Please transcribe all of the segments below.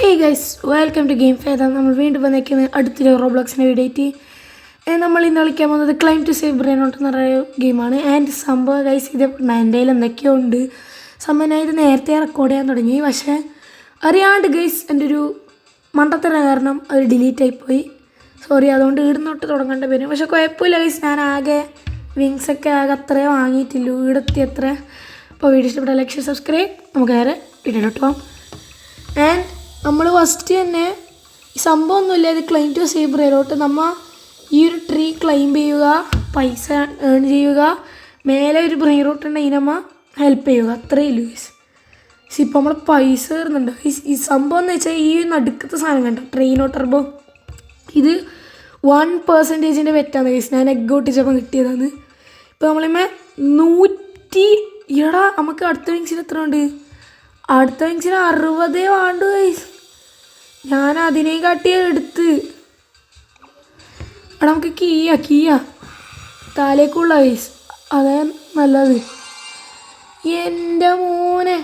Hey guys, welcome to Game Fair. നമ്മൾ വീണ്ടും വന്നേക്കുന്നത് അടുത്തൊരു റോബ്ലോക്സിൻ്റെ വീഡിയോ ആയിട്ട്. നമ്മൾ ഇന്ന് കളിക്കാൻ പോകുന്നത് climb to save brain out എന്ന് പറയുന്ന ഗെയിമാണ്. ആൻഡ് സംഭവം ഗൈസ് ഇത് എൻ്റെ കയ്യിൽ എന്തൊക്കെയോ ഉണ്ട്. സംഭവം ഞാൻ ഇത് നേരത്തെ റെക്കോർഡ് ചെയ്യാൻ തുടങ്ങി, പക്ഷേ അറിയാണ്ട് ഗൈസ് എൻ്റെ ഒരു മണ്ടത്തരം കാരണം അത് ഡിലീറ്റ് ആയിപ്പോയി. സോറി, അതുകൊണ്ട് ഈടുന്നോട്ട് തുടങ്ങേണ്ട വരും. പക്ഷേ കുഴപ്പമില്ല ഗൈസ്, ഞാൻ ആകെ വിങ്സൊക്കെ ആകെ അത്രയും വാങ്ങിയിട്ടില്ല, ഈടെത്തി അത്ര. അപ്പോൾ വീഡിയോ ഇഷ്ടപ്പെട്ട ലൈക്ക് ഷെയർ സബ്സ്ക്രൈബ്. നമുക്ക് നേരെ വീഡിയോയിലോട്ട് പോകാം. ആൻഡ് നമ്മൾ ഫസ്റ്റ് തന്നെ ഈ സംഭവമൊന്നുമില്ല, ഇത് ക്ലൈം ടു സേവ് ബ്രെയിനോട്ട്. നമ്മൾ ഈ ഒരു ട്രീ ക്ലൈം ചെയ്യുക, പൈസ ഏൺ ചെയ്യുക, മേലെ ഒരു ബ്രെയിൻ റൂട്ട് ഉണ്ടെങ്കിൽ നമ്മൾ ഹെൽപ്പ് ചെയ്യുക, അത്രയേ ഉള്ളൂ ഗൈസ്. പക്ഷെ ഇപ്പോൾ നമ്മൾ പൈസ കയറുന്നുണ്ട്. ഈ സംഭവം എന്ന് വെച്ചാൽ ഈ നടുക്കത്തെ സാധനം കണ്ടോ, ട്രെയിനോ ടർബോ, ഇത് 1% വെറ്റാണ് ഗൈസ്. ഞാൻ എഗ് ഒട്ടിച്ചപ്പോൾ കിട്ടിയതാണ്. ഇപ്പോൾ നമ്മളിമ്മ 100 എടാ, നമുക്ക് അടുത്ത വിങ്സിന് എത്ര ഉണ്ട്? അടുത്ത വിങ്സിന് 60 വേണ്ടു ഗൈസ്. ഞാൻ അതിനെയും കാട്ടിയ എടുത്ത്. എടാ നമുക്ക് കീയ താലേക്കുള്ള ഗൈസ്, അതേ നല്ലത്. എൻ്റെ മോനെ,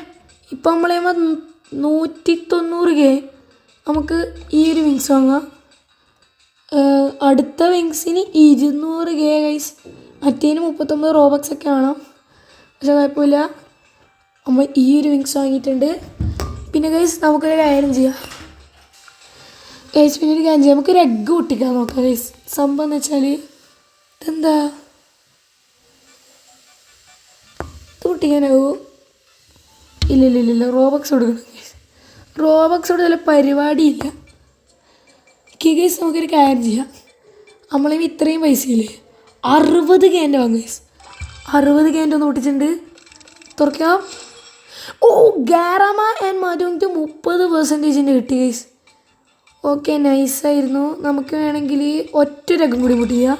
ഇപ്പം നമ്മളെ 190K നമുക്ക് ഈ ഒരു വിങ്സ് വാങ്ങാം. അടുത്ത വിങ്സിന് 200K ഗൈസ്. മറ്റേന് 39 റോബക്സൊക്കെ വേണം, പക്ഷെ കുഴപ്പമില്ല. നമ്മൾ ഈ ഒരു വിങ്സ് വാങ്ങിയിട്ടുണ്ട്. പിന്നെ ഗൈസ് നമുക്കൊരു കാര്യം ചെയ്യാം ഗൈസ്, പിന്നെ ഒരു കാര്യം ചെയ്യാം, നമുക്കൊരു എഗ്ഗ് പൊട്ടിക്കാൻ നോക്കാം ഗൈസ്. സംഭവം എന്ന് വെച്ചാൽ ഇതെന്താ, ഇത് പൊട്ടിക്കാനാവോ? ഇല്ല, റോബക്സ് കൊടുക്കണം ഗൈസ്. റോബക്സ് കൊടുത്താൽ പരിപാടിയില്ല. ഗൈസ് നമുക്കൊരു കാര്യം ചെയ്യാം, നമ്മളിപ്പോൾ ഇത്രയും പൈസയില്ലേ, 60K വാങ്ങും ഗൈസ്. 60K ഒന്ന് പൊട്ടിച്ചിട്ടുണ്ട്. തുറക്കാം. ഓ, ഗാരാമ ആൻഡ് മധുവിൻ്റെ 30% കിട്ടി ഗൈസ്. ഓക്കെ, നൈസായിരുന്നു. നമുക്ക് വേണമെങ്കിൽ ഒറ്റ രകം കൂടി പൊട്ടിക്കുക.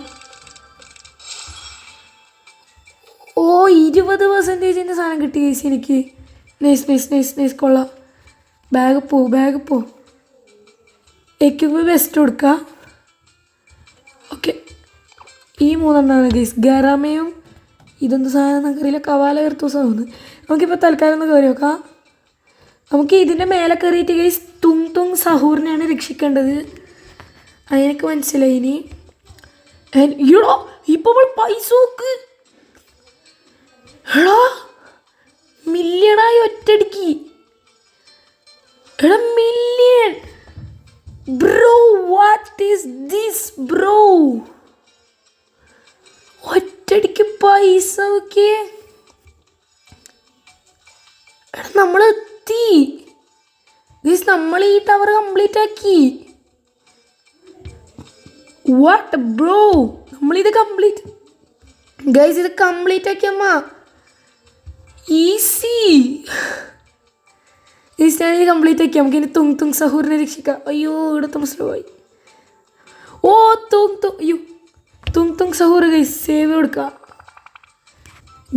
ഓ, 20% സാധനം കിട്ടി ഗൈസ് എനിക്ക്. നൈസ് കൊള്ളാം. ബാഗ് പോ. എക്യുപ്പ് ബെസ്റ്റ് കൊടുക്കുക. ഓക്കെ, ഈ 3 ഗൈസ്. ഗാരാമയും ഇതൊന്നും സാധനം നമുക്കറിയില്ല, കവാല കയർത്തൂസാണ്. നമുക്കിപ്പോൾ തൽക്കാലം ഒന്ന് കയറി നോക്കാം. നമുക്ക് ഇതിൻ്റെ മേലെ കയറിയിട്ട് ഗൈസ് തുങ് സഹൂറിനെയാണ് രക്ഷിക്കേണ്ടത്. അതിനൊക്കെ മനസ്സിലായി. ഇനി ഈടോ ഇപ്പോൾ പൈസ നോക്ക്. എടാ മില്യണായി ഒറ്റടിക്ക്. എടാ million bro, what is this bro? ഒറ്റടിക്ക് പൈസ നോക്കി. എടാ നമ്മളെത്തി ഗൈസ്, നമ്മൾ ഈ ടവർ കംപ്ലീറ്റ് ആക്കി. വാട്ട് ബ്രോ, നമ്മളിത് കംപ്ലീറ്റ് ഗൈസ്, ഇത് കംപ്ലീറ്റ് ആക്കി അമ്മ. ഈസി ഗൈസ്, ഞാനിത് കംപ്ലീറ്റ് ആക്കി. നമുക്ക് ഇനി തുങ് സഹൂറിനെ രക്ഷിക്കാം. അയ്യോ, ഇവിടുത്തെ മുസ്ലിമായി. ഓ തുങ് സഹൂർ ഗൈസ്, സേവ് കൊടുക്കുക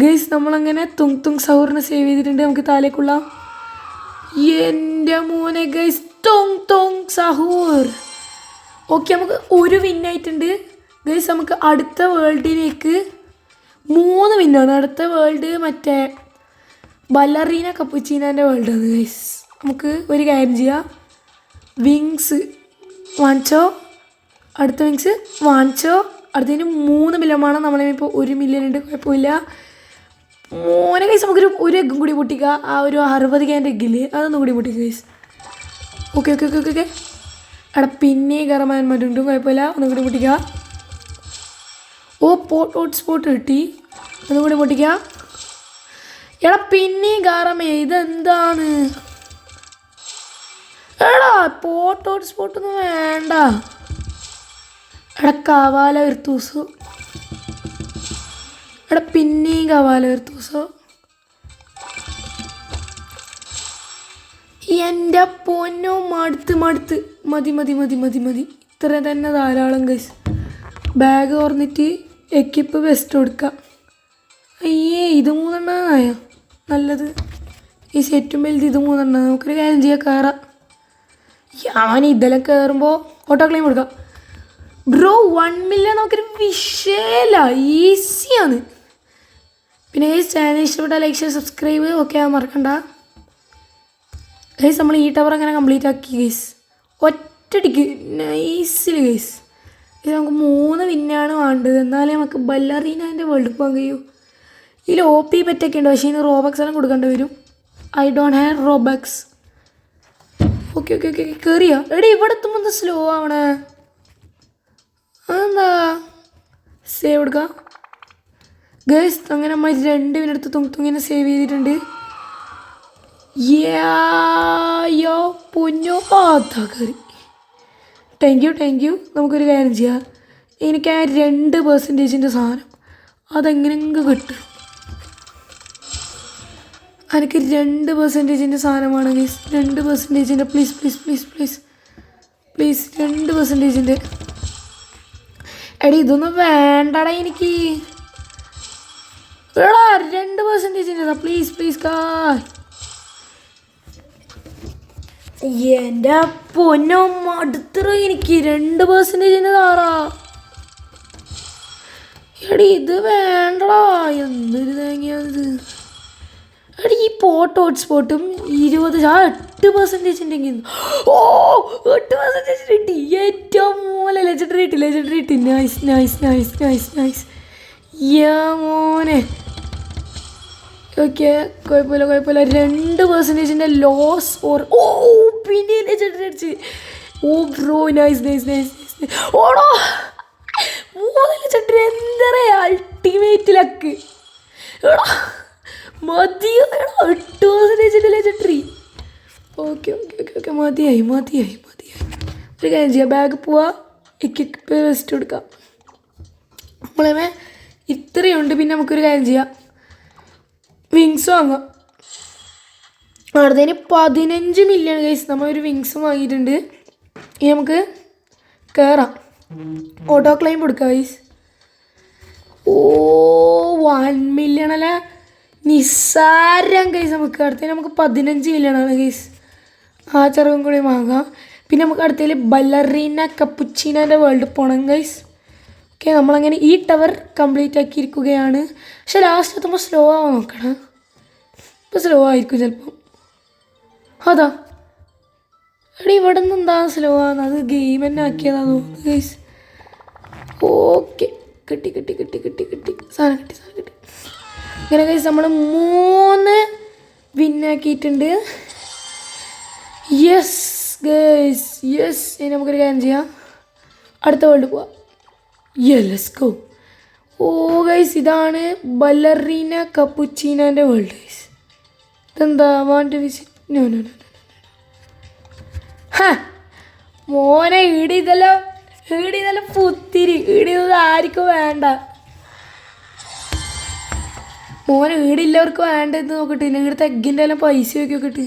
ഗൈസ്. നമ്മളങ്ങനെ തുങ് സഹൂറിനെ സേവ് ചെയ്തിട്ടുണ്ട്. നമുക്ക് താലേക്കുള്ള എൻ്റെ മോനെ ഗൈസ്, തുങ് സഹൂർ. ഓക്കെ, നമുക്ക് ഒരു വിന്നായിട്ടുണ്ട് ഗൈസ്. നമുക്ക് അടുത്ത വേൾഡിലേക്ക് 3 വിന്നാണ്. അടുത്ത വേൾഡ് മറ്റേ ബല്ലറീന കപ്പുച്ചീനാൻ്റെ വേൾഡാണ് ഗൈസ്. നമുക്ക് ഒരു കാര്യം ചെയ്യാം, വിങ്സ് വാങ്ങിച്ചോ. അടുത്ത വിങ്സ് വാങ്ങിച്ചോ. അടുത്തതിന് 3 മില്യൺ വേണം. നമ്മളിപ്പോൾ 1 മില്യൺ ഉണ്ട്, കുഴപ്പമില്ല. മോനെ ഗൈസ്, നമുക്കൊരു എഗ്ഗും കൂടി പൊട്ടിക്കുക. ആ ഒരു 60K എഗ്ഗില് അതൊന്നും കൂടി പൊട്ടിക്കുക ഗൈസ്. ഓക്കെ. എടാ പിന്നെ കയറാൻ മറ്റും കുഴപ്പമില്ല, ഒന്നും കൂടി പൊട്ടിക്കുക. ഓ, ഹോട്ട്സ്പോട്ട് കിട്ടി, ഒന്നും കൂടി പൊട്ടിക്കുക. എടാ പിന്നെയും കയറാമേ, ഇതെന്താണ്? എടാ ഹോട്ട്സ്പോട്ടൊന്നും വേണ്ട. എടാ കവാല വിർത്തൂസോ. എടാ പിന്നെയും കവാല വിർത്തൂസോ. എൻ്റെ പൊന്നോ, മടുത്ത് മതി. ഇത്ര തന്നെ ധാരാളം ഗൈസ്. ബാഗ് തുറന്നിട്ട് എക്യുപ്പ് ബെസ്റ്റ് കൊടുക്കുക. അയ്യേ, ഇത് 3 നല്ലത്. ഈ സെറ്റും വലുത് ഇത് 3. നമുക്കൊരു കാര്യം ചെയ്യാം, കയറാം. ഞാൻ ഇതെല്ലാം കയറുമ്പോൾ ഓട്ടോ ക്ലെയിം കൊടുക്കാം ബ്രോ. 1 മില്യൺ നമുക്കൊരു വിഷയമല്ല, ഈസിയാണ്. പിന്നെ ഈ ചാനൽ ഇഷ്ടപ്പെട്ട ലൈക്ക് ഷെയർ സബ്സ്ക്രൈബ് ഒക്കെ മറക്കണ്ട. ഗൈസ് നമ്മൾ ഈ ടവർ അങ്ങനെ കംപ്ലീറ്റ് ആക്കി ഗൈസ്. ഒറ്റടിക്ക് നൈസിൽ ഗൈസ്. ഇത് നമുക്ക് 3 വിന്നാണ് വേണ്ടത്. എന്നാലേ നമുക്ക് ബല്ലറീനാൻ്റെ വേൾഡ് പോകാൻ കഴിയൂ. ഇതിൽ OP പറ്റൊക്കെ ഉണ്ട്, പക്ഷേ ഇതിന് റോബക്സ് എല്ലാം കൊടുക്കേണ്ടി വരും. I don't have robux. Okay okay okay കയറിയാ. എടി ഇവിടെ എത്തുമ്പോൾ എന്താ സ്ലോ ആവണേ? അതെന്താ? സേവ് എടുക്കാം ഗൈസ്. അങ്ങനെ നമ്മൾ 2 മിനിറ്റ് തുങ്ങിനെ സേവ് ചെയ്തിട്ടുണ്ട്. യോ പൊന്നോ അതാ കയറി. Thank you. നമുക്കൊരു കാര്യം ചെയ്യാം. എനിക്ക് ആ 2% സാധനം അതെങ്ങനെയെങ്കിലും കിട്ടും. എനിക്ക് 2% സാധനമാണ് ഗൈസ്. 2% പ്ലീസ് 2%. എടി ഇതൊന്നും വേണ്ടടാ എനിക്ക്. എടാ 2% പ്ലീസ് കാ. എൻ്റെ പൊന്നോ മടുത്തറ എനിക്ക് 2% താറാ. എടി ഇത് വേണ്ടടാ. എന്തൊരു തേങ്ങയത്. എടി ഈ ഹോട്ട്സ്പോട്ടും 8% ഉണ്ടെങ്കിൽ 8% കിട്ടി. ഏറ്റവും മോനെ ലെജൻഡറി കിട്ടി. നൈസ്. മോനെ ഓക്കെ കുഴപ്പമില്ല. 2% ലോസ് പിന്നെ ലെജൻഡറി അടിച്ച്. Bro nice. ഓടോ 3 ലെജൻഡറി എന്താ അൾട്ടിമേറ്റ് ലക്ക്. എടാ മതിയോ 8% ലെജൻഡറി. ഓക്കെ മതിയായി. ഒരു കാര്യം ചെയ്യാം, ബാഗ് പോവാ, എക്യുപ്പ് വെസ്റ്റ് കൊടുക്കാം. നമ്മളെ ഇത്രയുണ്ട്. പിന്നെ നമുക്കൊരു കാര്യം ചെയ്യാം, വിങ്സ് വാങ്ങാം. അടുത്തതിന് 15 മില്യൺ ഗൈസ് നമ്മളൊരു വിങ്സ് വാങ്ങിയിട്ടുണ്ട്. ഇനി നമുക്ക് കയറാം. ഓട്ടോ ക്ലെയിം കൊടുക്കാം ഗൈസ്. 1 മില്യൺ അല്ല നിസ്സാരം ഗൈസ്. നമുക്ക് അടുത്തതിന് നമുക്ക് 15 മില്യണാണ് ഗൈസ്. ആ ചെറുതും കൂടി വാങ്ങാം. പിന്നെ നമുക്ക് അടുത്തതിൽ ബല്ലറീന കപ്പുച്ചീനോൻ്റെ വേൾഡ് പോകണം ഗൈസ്. ഓക്കെ നമ്മളങ്ങനെ ഈ ടവർ കംപ്ലീറ്റ് ആക്കിയിരിക്കുകയാണ്. പക്ഷെ ലാസ്റ്റ് എത്തുമ്പോൾ സ്ലോ ആവാൻ നോക്കണം. ഇപ്പോൾ സ്ലോ ആയിരിക്കും ചിലപ്പോൾ. അതാ എടി ഇവിടെ നിന്ന് എന്താ സ്ലോ ആവുന്നത്? അത് ഗെയിം തന്നെ ആക്കിയതാണെന്ന് തോന്നുന്നു ഗൈസ്. ഓക്കെ കിട്ടി സാധനം കിട്ടി. അങ്ങനെ ഗൈസ് നമ്മൾ 3 വിന്നാക്കിയിട്ടുണ്ട്. യെസ് ഗൈസ് ഇനി നമുക്കൊരു കാര്യം ചെയ്യാം, അടുത്ത വേൾഡ് പോവാം. Let's go. ഗൈസ് ഇതാണ് ബല്ലറീന കപ്പുച്ചീനോൻ്റെ വേൾഡ് ഗൈസ്. ഇതെന്താ വാണ്ട് വിസിറ്റ്? നോ മോനെ ഇതെല്ലാം പുത്തിരി. ഇതൊന്നും ആർക്കും വേണ്ട മോനെ. ഈടില്ലവർക്ക് വേണ്ടത് നോക്കട്ടെ. ഇവിടുത്തെ എഗ്ഗിൻ്റെ എല്ലാം പൈസ നോക്കിയിട്ട്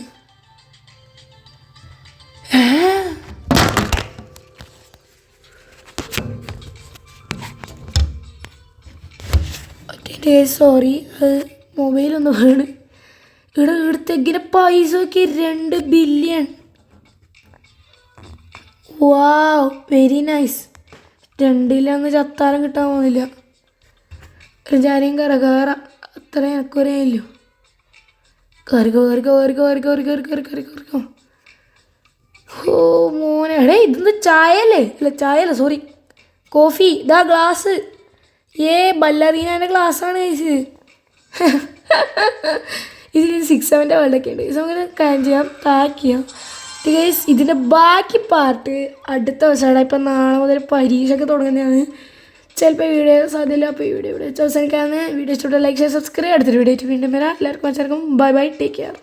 സോറി അത് മൊബൈലൊന്നും വീണ്. ഇവിടുത്തെ എഗ്ഗിൻ്റെ പൈസ നോക്കി 2 ബില്യൺ. Wow very nice. 2 അങ്ങ് ചത്താരം കിട്ടാൻ പോകുന്നില്ല. ഒരു ചാരിയും കയറാം. അത്ര എനക്കൊരേല്ലോ. കയറിക്കോ. മോനെ എടേ ഇതൊന്ന് ചായയല്ല സോറി കോഫി. ഇതാ ഗ്ലാസ്. ബല്ലറീനാൻ്റെ ഗ്ലാസ്സാണ് കഴിച്ച്. ഇതിൽ 6-7 വേൾഡൊക്കെ ഉണ്ട്. നമുക്ക് കാര്യം ചെയ്യാം, പാക്ക് ചെയ്യാം ഗൈസ്. ഇതിൻ്റെ ബാക്കി പാർട്ട് അടുത്ത ദിവസമാണ്. ഇപ്പം നാളെ മുതൽ പരീക്ഷയൊക്കെ തുടങ്ങുന്നതാണ്. ചിലപ്പോൾ വീഡിയോ സാധ്യതയില്ല. അപ്പോൾ ഈ വീഡിയോ ഇവിടെ അവസാനിക്കാമെന്ന്. വീഡിയോ ഇഷ്ടപ്പെട്ട ലൈക്ക്, ഷെയർ, സബ്സ്ക്രൈബ്. അടുത്തൊരു വീഡിയോ വീണ്ടും വരാം. എല്ലാവർക്കും ബൈ, ടേക്ക് കെയർ.